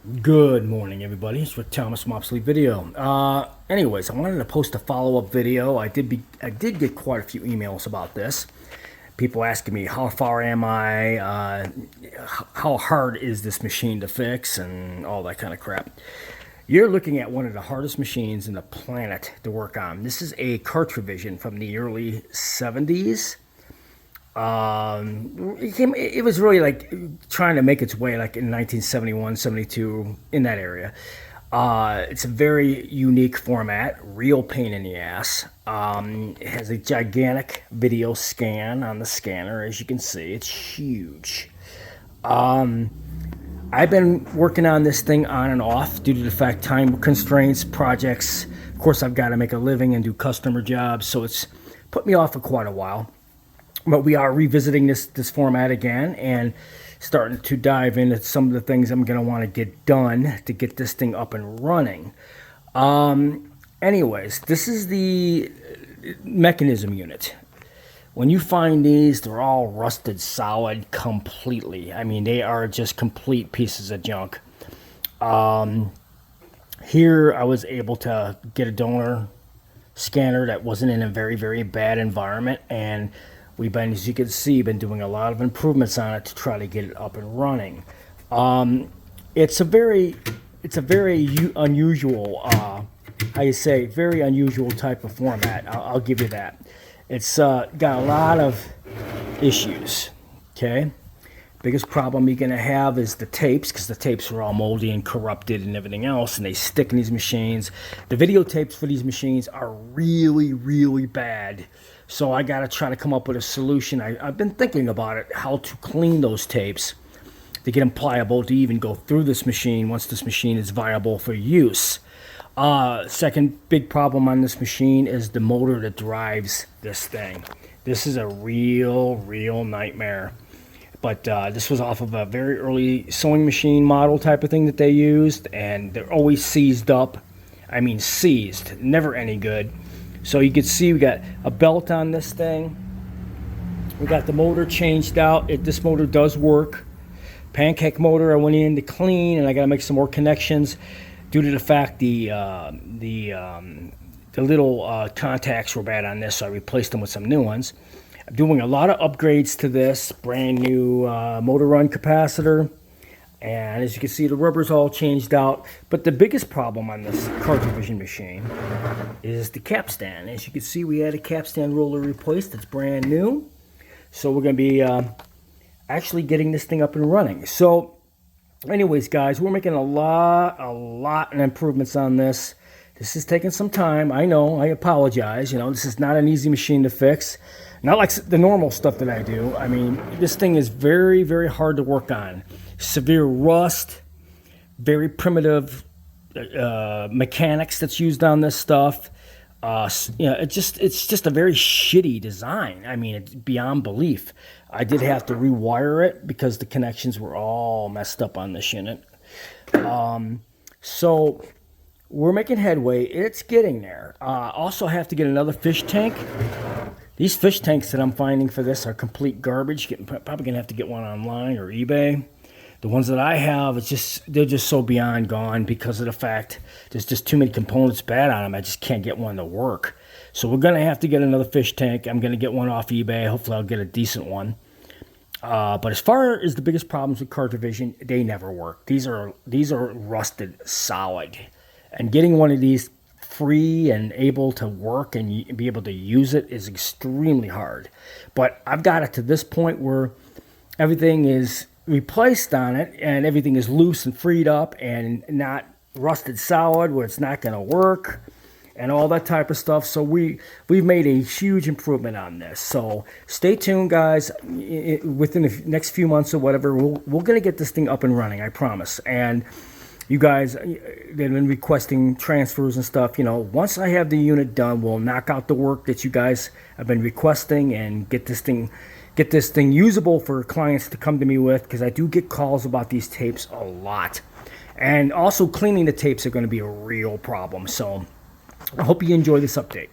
Good morning, everybody. It's Rick Thomas from Obsolete Video. Anyways, I wanted to post a follow-up video. I did get quite a few emails about this. People asking me how far am I, how hard is this machine to fix, and all that kind of crap. You're looking at one of the hardest machines in the planet to work on. This is a Cartrivision from the early 70s. It was really like trying to make its way like in 1971, 72, in that area. It's a very unique format, real pain in the ass. It has a gigantic video scan on the scanner, as you can see. It's huge. I've been working on this thing on and off due to the fact time constraints, projects. Of course, I've got to make a living and do customer jobs, so it's put me off for quite a while. But we are revisiting this format again and starting to dive into some of the things I'm going to want to get done to get this thing up and running. Anyways, this is the mechanism unit. When you find these, they're all rusted solid completely. I mean, they are just complete pieces of junk. Here, I was able to get a donor scanner that wasn't in a very, very bad environment, and we've been, as you can see, been doing a lot of improvements on it to try to get it up and running. It's a very unusual, very unusual type of format. I'll give you that. It's got a lot of issues. Okay, biggest problem you're gonna have is the tapes, because the tapes are all moldy and corrupted and everything else, and they stick in these machines. The videotapes for these machines are really, really bad. So I got to try to come up with a solution. I've been thinking about it, how to clean those tapes to get them pliable to even go through this machine once this machine is viable for use. Second big problem on this machine is the motor that drives this thing. This is a real nightmare. But this was off of a very early sewing machine model type of thing that they used, and they're always seized up. I mean seized, never any good. So you can see we got a belt on this thing. We got the motor changed out. This motor does work. Pancake motor I went in to clean, and I got to make some more connections due to the fact the little contacts were bad on this, so I replaced them with some new ones. I'm doing a lot of upgrades to this. Brand new motor run capacitor. And as you can see, the rubber's all changed out. But the biggest problem on this Cartrivision machine is the capstan. As you can see, we had a capstan roller replaced. It's brand new. So we're going to be actually getting this thing up and running. So anyways, guys, we're making a lot of improvements on this. This is taking some time. I know. I apologize. This is not an easy machine to fix. Not like the normal stuff that I do. I mean, this thing is very, very hard to work on. Severe rust, very primitive mechanics that's used on this stuff. It's just a very shitty design. I mean, it's beyond belief. I did have to rewire it because the connections were all messed up on this unit. So we're making headway. It's getting there. Also have to get another fish tank. These fish tanks that I'm finding for this are complete garbage. Probably gonna have to get one online or eBay. The ones that I have, they're just so beyond gone because of the fact there's just too many components bad on them. I just can't get one to work. So we're going to have to get another fish tank. I'm going to get one off eBay. Hopefully I'll get a decent one. But as far as the biggest problems with Cartrivision, they never work. These are rusted solid. And getting one of these free and able to work and be able to use it is extremely hard. But I've got it to this point where everything is replaced on it and everything is loose and freed up and not rusted solid where it's not going to work and all that type of stuff. So we've made a huge improvement on this. So stay tuned, guys. Within the next few months or whatever, we're going to get this thing up and running, I promise. And you guys, they've been requesting transfers and stuff. Once I have the unit done, we'll knock out the work that you guys have been requesting and get this thing usable for clients to come to me with, because I do get calls about these tapes a lot. And also cleaning the tapes are going to be a real problem. So I hope you enjoy this update.